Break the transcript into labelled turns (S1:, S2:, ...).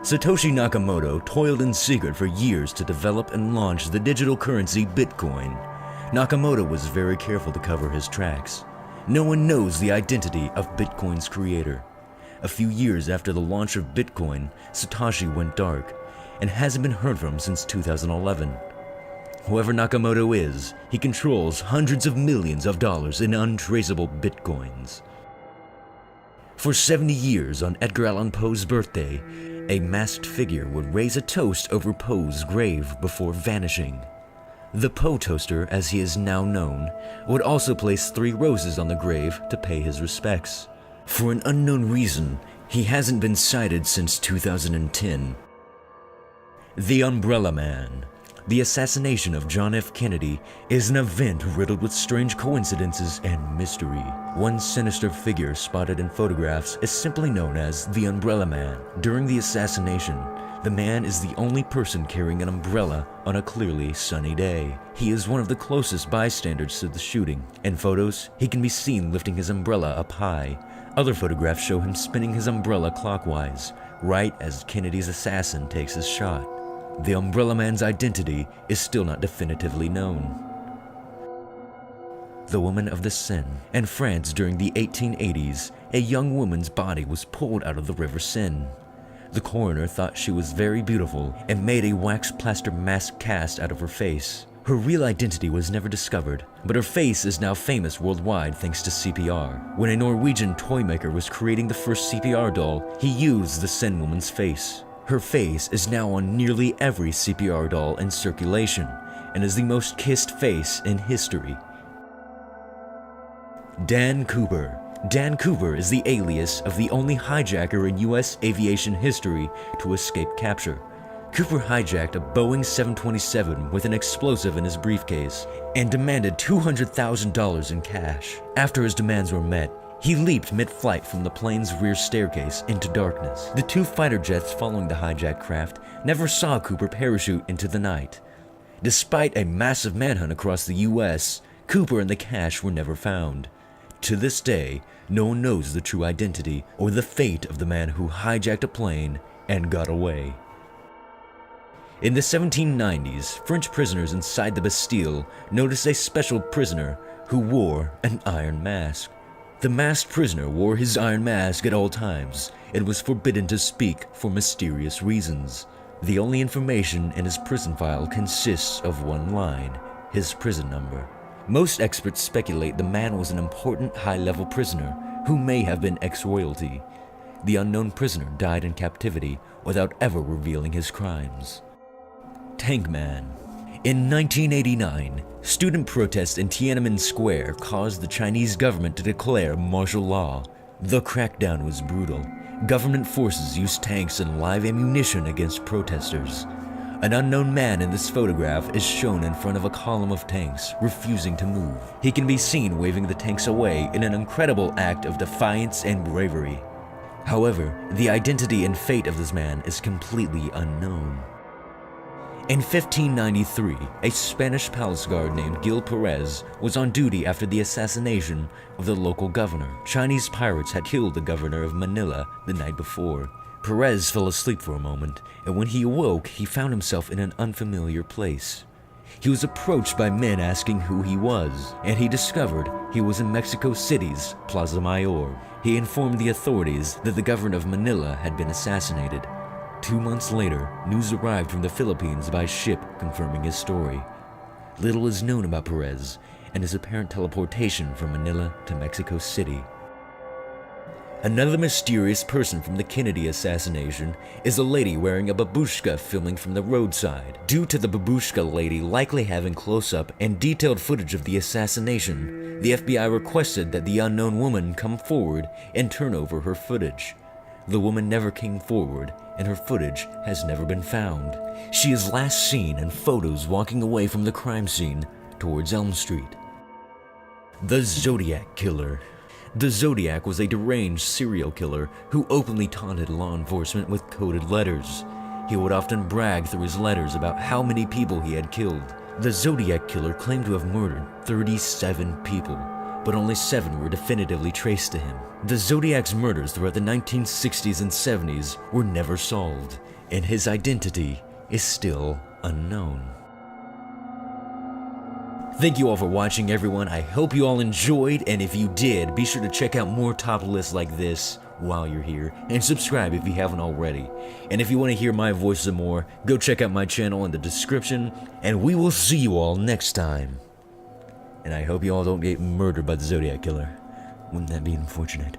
S1: Satoshi Nakamoto toiled in secret for years to develop and launch the digital currency Bitcoin. Nakamoto was very careful to cover his tracks. No one knows the identity of Bitcoin's creator. A few years after the launch of Bitcoin, Satoshi went dark and hasn't been heard from since 2011. Whoever Nakamoto is, he controls hundreds of millions of dollars in untraceable Bitcoins. For 70 years on Edgar Allan Poe's birthday, a masked figure would raise a toast over Poe's grave before vanishing. The Poe Toaster, as he is now known, would also place 3 roses on the grave to pay his respects. For an unknown reason, he hasn't been sighted since 2010. The Umbrella Man. The assassination of John F. Kennedy is an event riddled with strange coincidences and mystery. One sinister figure spotted in photographs is simply known as the Umbrella Man. During the assassination, the man is the only person carrying an umbrella on a clearly sunny day. He is one of the closest bystanders to the shooting. In photos, he can be seen lifting his umbrella up high. Other photographs show him spinning his umbrella clockwise, right as Kennedy's assassin takes his shot. The Umbrella Man's identity is still not definitively known. The Woman of the Seine. In France during the 1880s, a young woman's body was pulled out of the River Seine. The coroner thought she was very beautiful and made a wax plaster mask cast out of her face. Her real identity was never discovered, but her face is now famous worldwide thanks to CPR. When a Norwegian toy maker was creating the first CPR doll, he used the Seine woman's face. Her face is now on nearly every CPR doll in circulation and is the most kissed face in history. Dan Cooper. Dan Cooper is the alias of the only hijacker in US aviation history to escape capture. Cooper hijacked a Boeing 727 with an explosive in his briefcase and demanded $200,000 in cash. After his demands were met, he leaped mid-flight from the plane's rear staircase into darkness. The 2 fighter jets following the hijacked craft never saw Cooper parachute into the night. Despite a massive manhunt across the US, Cooper and the cash were never found. To this day, no one knows the true identity or the fate of the man who hijacked a plane and got away. In the 1790s, French prisoners inside the Bastille noticed a special prisoner who wore an iron mask. The masked prisoner wore his iron mask at all times and was forbidden to speak for mysterious reasons. The only information in his prison file consists of one line, his prison number. Most experts speculate the man was an important high-level prisoner who may have been ex-royalty. The unknown prisoner died in captivity without ever revealing his crimes. Tank Man. In 1989, student protests in Tiananmen Square caused the Chinese government to declare martial law. The crackdown was brutal. Government forces used tanks and live ammunition against protesters. An unknown man in this photograph is shown in front of a column of tanks, refusing to move. He can be seen waving the tanks away in an incredible act of defiance and bravery. However, the identity and fate of this man is completely unknown. In 1593, a Spanish palace guard named Gil Perez was on duty after the assassination of the local governor. Chinese pirates had killed the governor of Manila the night before. Perez fell asleep for a moment, and when he awoke, he found himself in an unfamiliar place. He was approached by men asking who he was, and he discovered he was in Mexico City's Plaza Mayor. He informed the authorities that the governor of Manila had been assassinated. 2 months later, news arrived from the Philippines by ship confirming his story. Little is known about Perez and his apparent teleportation from Manila to Mexico City. Another mysterious person from the Kennedy assassination is a lady wearing a babushka filming from the roadside. Due to the babushka lady likely having close-up and detailed footage of the assassination, the FBI requested that the unknown woman come forward and turn over her footage. The woman never came forward, and her footage has never been found. She is last seen in photos walking away from the crime scene towards Elm Street. The Zodiac Killer. The Zodiac was a deranged serial killer who openly taunted law enforcement with coded letters. He would often brag through his letters about how many people he had killed. The Zodiac Killer claimed to have murdered 37 people. but only 7 were definitively traced to him. The Zodiac's murders throughout the 1960s and 70s were never solved, and his identity is still unknown. Thank you all for watching, everyone. I hope you all enjoyed, and if you did, be sure to check out more top lists like this while you're here, and subscribe if you haven't already. And if you want to hear my voice some more, go check out my channel in the description, and we will see you all next time. And I hope you all don't get murdered by the Zodiac Killer. Wouldn't that be unfortunate?